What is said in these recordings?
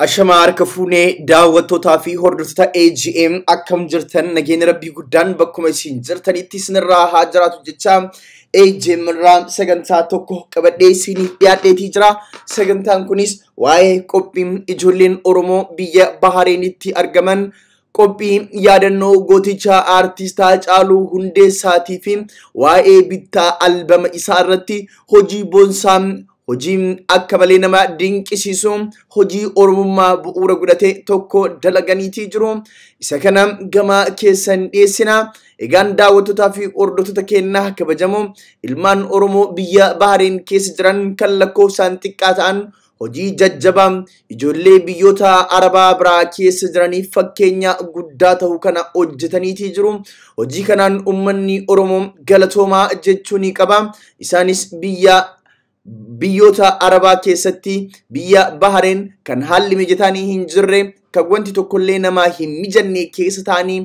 Ashamar Kafune daawwattootaa fi hordoftoota AGM akkam jirtan nageenya rabbii guddaan bakkuma isin jirtanitti sinirraa haa jiraatu jecha AGM irraa sagantaa tokko qabadhee isiniif dhiyaadheetii jira. Sagantaan kunis waa'ee qophii ijoolleen Oromoo biyya Bahareenitti argaman qophii yaadannoo gooticha artiist Haacaaluu Hundeessaatii fi waa'ee bittaa albama isaa irratti hojii boonsaa hojii akka malee nama dinqisiisu hojii Oromummaa bu'uura godhate tokko dalaganiitii jiru. Isa kana gama keessan dhiyeessina. Egaan daawwattootaa fi hordoftoota keenya kabajamoo ilmaan Oromoo biyya Bahareen keessa jiran kan lakkoofsaan xiqqaa ta'an hojii jajjabaa ijoollee biyyoota Arabaa biraa keessa jiraniif fakkeenya guddaa ta'uu kana hojjetaniitii jiru. Hojii kanaan uummanni Oromoo galatoomaa jechuun qaba. Isaanis biyyoota Arabaa keessatti biyya Bahareen kan haalli mijataanii hin jirre kan wanti tokkollee namaa hin mijanne keessa ta'anii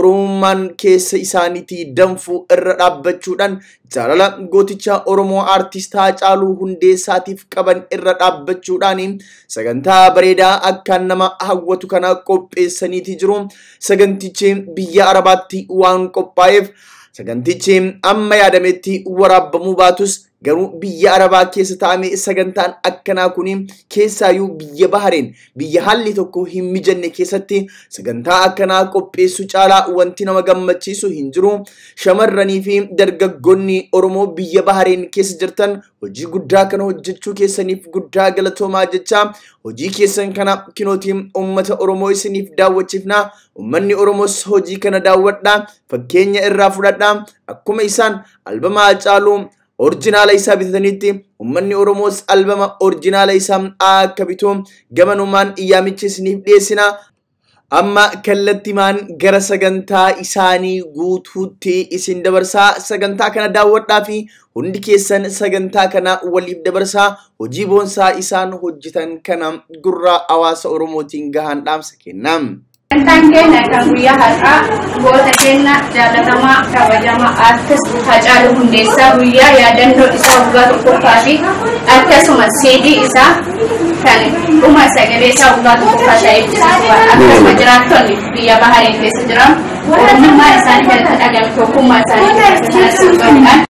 Oromummaan keessa isaaniitii danfuu irra dhaabbachuudhaan jaalala gooticha Oromoo artiist Haacaaluu Hundeessaatiif qaban irra dhaabbachuudhaan sagantaa bareedaa akkaan nama hawwatu kana qopheessaniitii jiru. Sagantichi biyya Arabaatti waan qophaa'eef sagantichi amma yaadametti waraabamuu baatus garuu biyya Arabaa keessa taa'ame sagantaan akkanaa kun keessaayyuu biyya Bahareen biyya haalli tokko hin mijanne keessatti sagantaa akkanaa qopheessuu caalaa wanti nama gammachiisu hin jiru. Shamarranii fi dargaggoonni Oromoo biyya Bahareen keessa jirtan hojii guddaa kana hojjechuu keessaniif guddaa galatoomaa jecha hojii keessan kana kinootiin uummata Oromoo isiniif daawwachiifna. Uummanni Oromoos hojii kana daawwadhaa, fakkeenya irraa fudhadhaa. Akkuma isaan albama Haacaaluu Originala isaa bitatanitti uummanni Oromoos albama originala isaa akka bitu gamanumaan iyyaamicha isiniif dhiyeessina. Amma kallattimaan gara sagantaa isaanii guutuutti isin dabarsaa. Sagantaa kana daawwadhaa fi hundi keessan sagantaa kana waliif dabarsaa. Hojii boonsaa isaan hojjetan kana gurra hawaasa Oromootiin gahaan dhaamsa kenna. Kenya kan guyyaa har'aa goota keenya jaalatamaa kabajamaa artiist Haacaaluu Hundeessaa guyyaa yaadannoo isaa waggaa tokkoffaa fi akkasumas CD isaa kan dhuma sagalee isaa waggaa tokkoffaa ta'ee akkasuma jiraattonni biyya Bahareen keessa jiran oromummaa isaanii kan dhagahame tokkummaa isaanii kan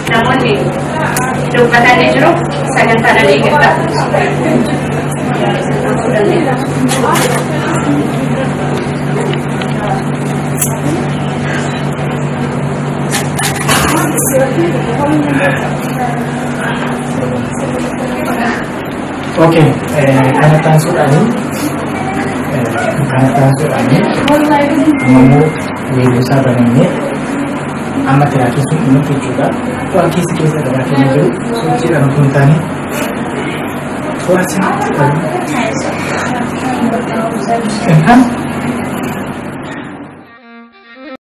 namoonni dubbatanii jiru sagantaa dhaleeggata. Okay, karena tansurannya, kamu bisa bangunnya, amat terakhir itu juga, kalau kisi terakhir itu, suci dalam kuntani, kuasa, kan?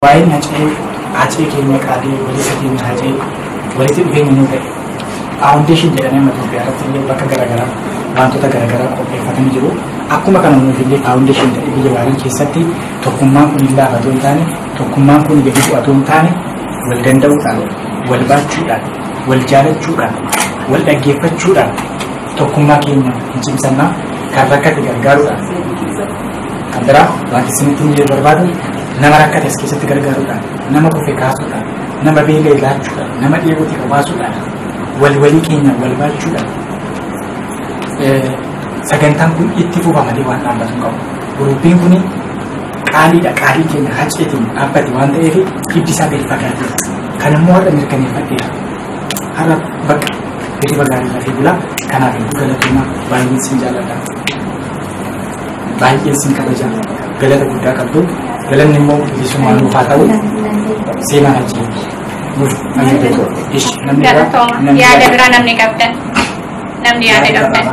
Baik Aceh kini kali boleh sekini Aceh, boleh tu begini ni. Foundation jedhamee mata biyyattii bakka garaagaraa wantoota garaagaraa qopheeffatanii jiru. Akkuma kana nuufillee foundation jedhee biyya Bahareen keessatti tokkummaan kun illaa otoo hin taane, tokkummaan kun gadi bu'atoo hin taane, wal danda'uudhaan, wal baachuudhaan, wal jaalachuudhaan, wal dhaggeeffachuudhaan tokkummaa keenya hin cimsannaa kan rakkate gargaaruudhaan. Kan biraa wanti isinitti hin barbaadu nama rakkate as keessatti gargaaruudhaan, nama kufe kaasuudhaan, nama beela ilaachuudhaan, nama dheebotee qabaasuudhaan. Walii keenya wal baachuudhaan sagantaan kun itti fufa malee waan dhaabbatu qabu. Guruupiin kun qaaliidha, qaalii keenya Haaceetiin dhaabbate waan ta'eef hiddi isaa gadi fagaate. Kan immoo har'a mirkaneeffadheera. Har'a bakka gadi fagaarii lafee bulaa kanaaf galatoomaa baay'een sin jaalladha. Baay'een sin kabaja. Galata guddaa qabdu. Galanni immoo bilisummaa nuuf haa ta'u. Seenaa Haaceetii. Ya ada beranam nih kapten. 6 dia ada kapten.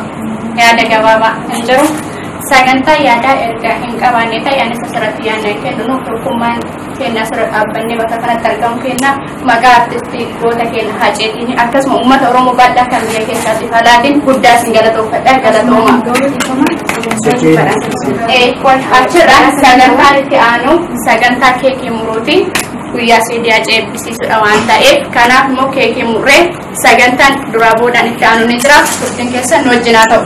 yaada gabaabaa hin jiru. Sagantaa yaada erga hin qabaanne ta'e ani asirratti yaadna kennu tokkummaan keenya asirra dhaabbannee bakka kanatti argamu kenna maqaa artistii goota keenya Haceetiin akkasuma uummata Oromoo bal'aa kan biyya keessaatti falaatiin guddaa isin galatoomfadha galatooma. Achirraan sagantaan itti aanu sagantaa keekii muruuti. Guyyaa Seedii Hacee eebbisiisuudha waan ta'eef kanaaf immoo keekii murree sagantaan duraa boodaan itti aanu ni jira. Turtiin keessa nu wajjin haa ta'u.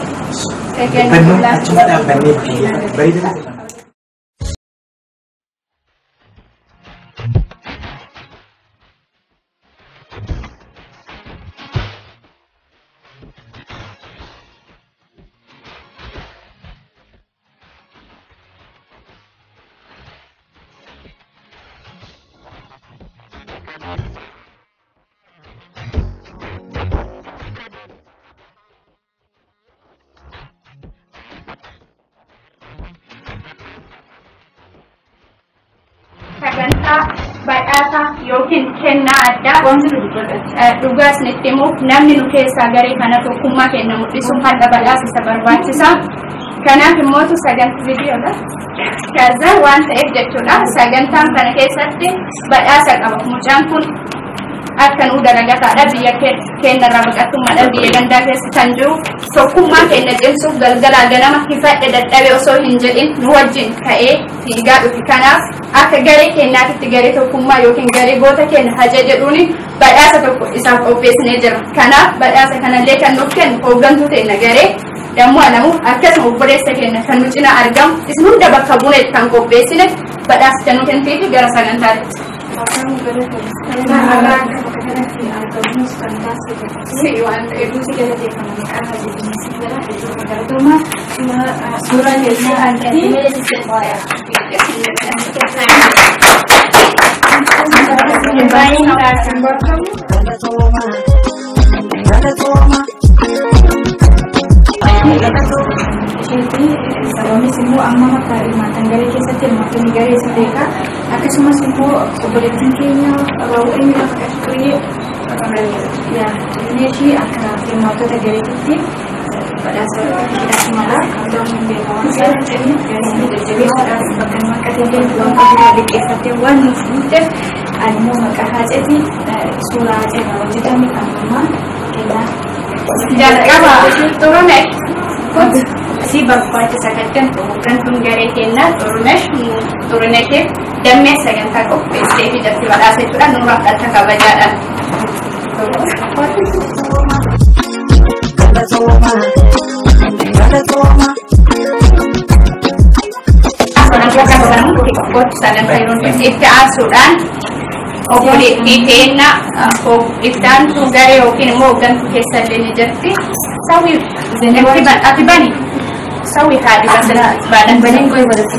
Sagantaa badhaasaa yookiin kennaa addaa dhugaa isinitti himuuf namni nu keessaa garee kana tokkummaa kenna mul'isuuf har'a badhaasa isa barbaachisa. Kanaaf immoo sagantaa viidiyoodha. Kaza waan ta'eef jechuudha sagantaan kana keessatti badhaasa qaba. Mucaan kun akka nu dalagataadha biyya keenya irraa baqattummaadhaan biyya gandaa keessa kan jiru tokkummaa keenya cimsuuf galgalaa ganama hifadhe dadhabee osoo hin jedhin nu wajjin ka'ee fiigaa dhufi. Kanaaf akka garee keenyaatitti garee tokkummaa yookiin garee goota keenya Hacee jedhuuni badhaasa tokko isaaf qopheessinee jira. Kanaaf badhaasa kanallee kan nuuf kennu hooggantuu teenya garee dammoo alamu akkasuma obboleessa keenya kan nu cina argamu isin hunda bakka bu'ee kan qopheessine badhaasa kennuu kenniitiif gara sagantaatti. Sababni semua amma matan gare keessatti hirmaattonni garee sadeeqa akkasumas immoo obboleettiin keenya raawwatanii lafa turee neeshii akka hirmaattota gareetitti badhaasa hidhaatti mala qabdaan hin beekaman sana jedhanii garee jajjabeessuudhaaf bakka maqateellee waan qabduu liqeeffattee waan nuuf dhufteef ani immoo maqaa Haceetiin suuraa Haceerraa hojjetame kan ammaa kennaa jalqaba Xurunesh si barbaachisa kan hooggantuun garee keenyaa Xuruneshiif dammee sagantaa qopheessee fi jirti badhaasa jechuudha nurraa dhalta kabajaadhaan. Sagantaa yeroo itti aansuudhaan obboleettii keenya iftaantuu garee yookiin immoo hooggantuu keessallee ni jirti. Ati bani sawi haadhi badan baniin koyi wadatti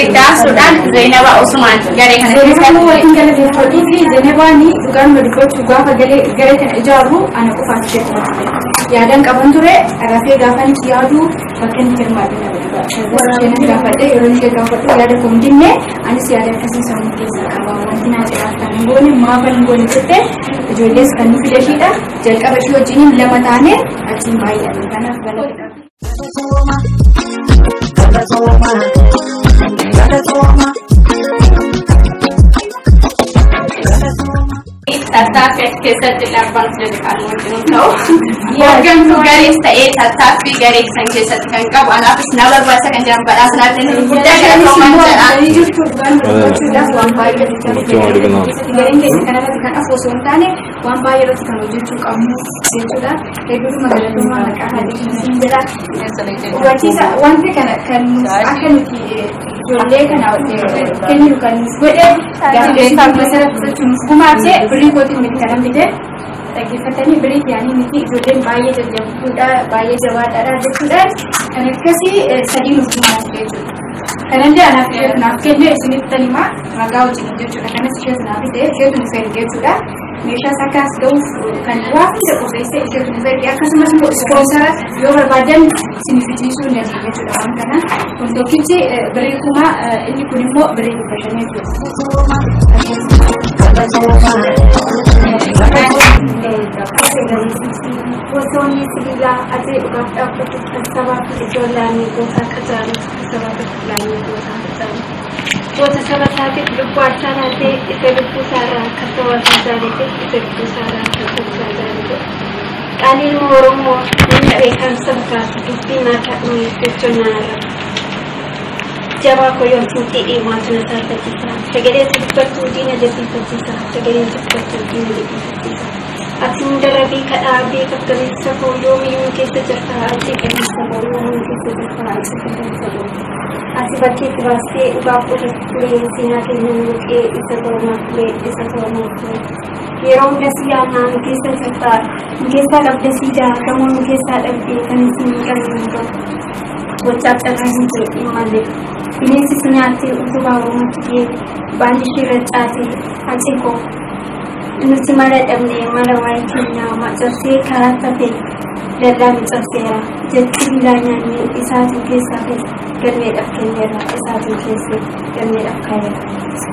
itti aansuudhaan Zeenaba Usmaan garee kana keessatti waliin galateeffadhuu fi Zeenabaani dhugaan madiffachuu gaafa garee kana ijaaru ana qofaan isheetti yaadan qaban ture rafee gaafan itti yaadu bakka inni hirmaatee gaafadhe yeroo inni gaafadhu yaada koo hundinne anis yaada akkasii sammuu keessaa qaba wanti naa jedhaaf kan hin goone maafa hin goone jette ijoollees kan nu fidashiidha jalqaba ishee wajjiniin lama taane achiin baay'ee kanaaf galateeffadha. Tattaaffii keessatti darbaan kan wajjin ta'u hooggantuu garees ta'ee tattaaffii garee san keessatti kan qabu anaafis na barbaachisa kan jiran badhaasa naaf kennu guddaa galatoomaa gareen keessa kanarratti kan afoo osoo hin taane waan baay'ee irratti kan hojjechuu qabnu jechuudha. Hedduudhuma galatoomaa maqaa Haceetiin jira. Hubachiisa wanti kana kan akka nuti ijoollee kana kennu kan godhe gaaffiisaaf masarratti gumaachee birrii kootiin miti kana fide dhaggeeffatanii biriif yaanii miti ijoolleen baay'ee jajjabduudha baay'ee jabaadhaadha jechuudhaan kan akkasii sadii nuuf gumaachee jechuudha. Kanallee anaaf ishee naaf kenne isinitti tanimaa maqaa wajjin jechuudha. Kanas ishee naaf fide isheetu nu fayyadu jechuudha. Meeshaa sakkaas ga'uuf kan waa hunda qopheessee isheetu nu fayyadu akkasumas immoo ispoonsara yoo barbaadan isiniif fidsiisuu ni dandeenya jechuudha. Waan kana kun tokkichi birrii kuma inni kun immoo birrii 500 jechuudha. Bosonni sibiilaa asii dhugaaf dhaabbatu kan sabaa fi ijoollee gootaa qacaru sabaa fi ijoollee gootaa qacaru. Goota saba isaatiif lubbuu aarsaa laatee isa lubbuu isaarraa akka sabaa jaalate isa lubbuu isaarraa akka sabaa jaalate. Qaaliin Oromoo inni beekan saba isaati dubbii maataa dhume jechuun naannoo. Jabaa koyoomsuutii dhiimaatu na taasisaa. Sagalee dubbattuu diina jabbifachiisa. Sagalee dubbattuu diina jabbifachiisa. Ati hundarabii kadhaa beeka gameessa koo yoomiyyuu keessa jirta ati gameessa koo yoomiyyuu keessa jirta ati gameessa koo. Ati bakkeetti baastee dhugaaf irratti turee seenaa keenya mulqee isa tormaaf turee isa tormaaf turee. Yeroo hunda si yaadnaa nu keessa jirta nu keessaa dhabda siidaa gamoo nu keessaa dhabdee kan isin hin qabne hin qabu. Gochaaf dhabaa hin ta'e dhimmallee. Bineensi si nyaattee utubaa uumatti geebi baanni ishee irra caatee ati koo. Nuti mala dhabnee mala waa'ee keenyaa macarsee karaa tafe dallaan cabseera jechi bilaa nyaannee isaatu keessaa galmeedhaaf kenneera isaatu keessee galmeedhaaf kaayeera.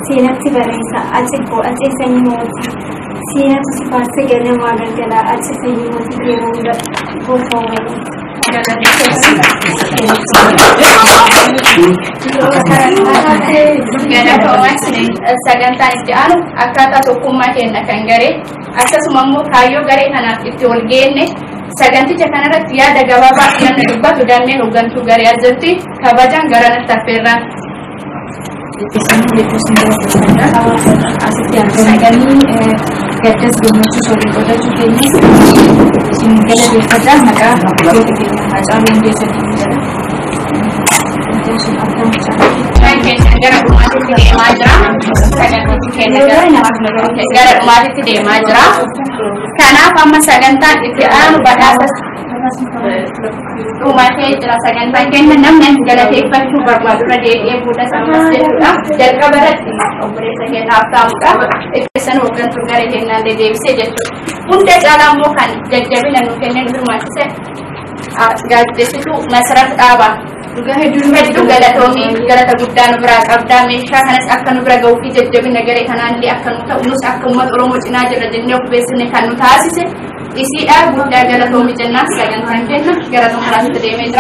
Seenatti barreessa aciboo aceessanii mootii seenatu si faarsee ganamaa galgalaa aceessanii mootii yeroo hunda goofaa waliin. Sagantaan itti aanu akkaataa tokkummaa keenya kan garee akkasuma immoo kaayyoo garee kanaaf itti ol geenne saganticha kanarratti yaada gabaabaa namni dubbatu dammee hooggantuu garee ajjatti kabajaan garanatti affeerraan. Asitti argamanii gaddas gammachuu soolii godhachuu keenyas isin galateeffadhaa maqaa biyyoota keenya Haacaaluu Hundeessaatiin jedha. Gara dhumaatitti deemaa jira. Sagantichi keenya gara dhumaatitti deemaa jira. Kanaaf amma sagantaan itti aanu badhaasa dhumatee jira. Sagantaan keenya namni galateeffachuu barbaadu irra deebi'ee fuula sammas jechuudha. Jalqaba irratti obboleessa keenyaaf taa'uudha. Ittisan hooggantuu gara keenyaan deebisee jechuudha. Hunda caalaa immoo kan jajjabina nu kennee nu hirmaachise gaazexeessituu Masrat Dhaabaa. Hedduu galatoomii galata guddaa nu biraa qabdaa meeshaa kanas akka nu bira ga'uu fi jajjabina garee kanaallee akka nu ta'u nus akka uummata Oromoo cinaa jirra jennee of beeksifne kan nu taasise isiidha guddaa galatoomii jennaan sagantaan keenya gara xumuraatti deemee jira.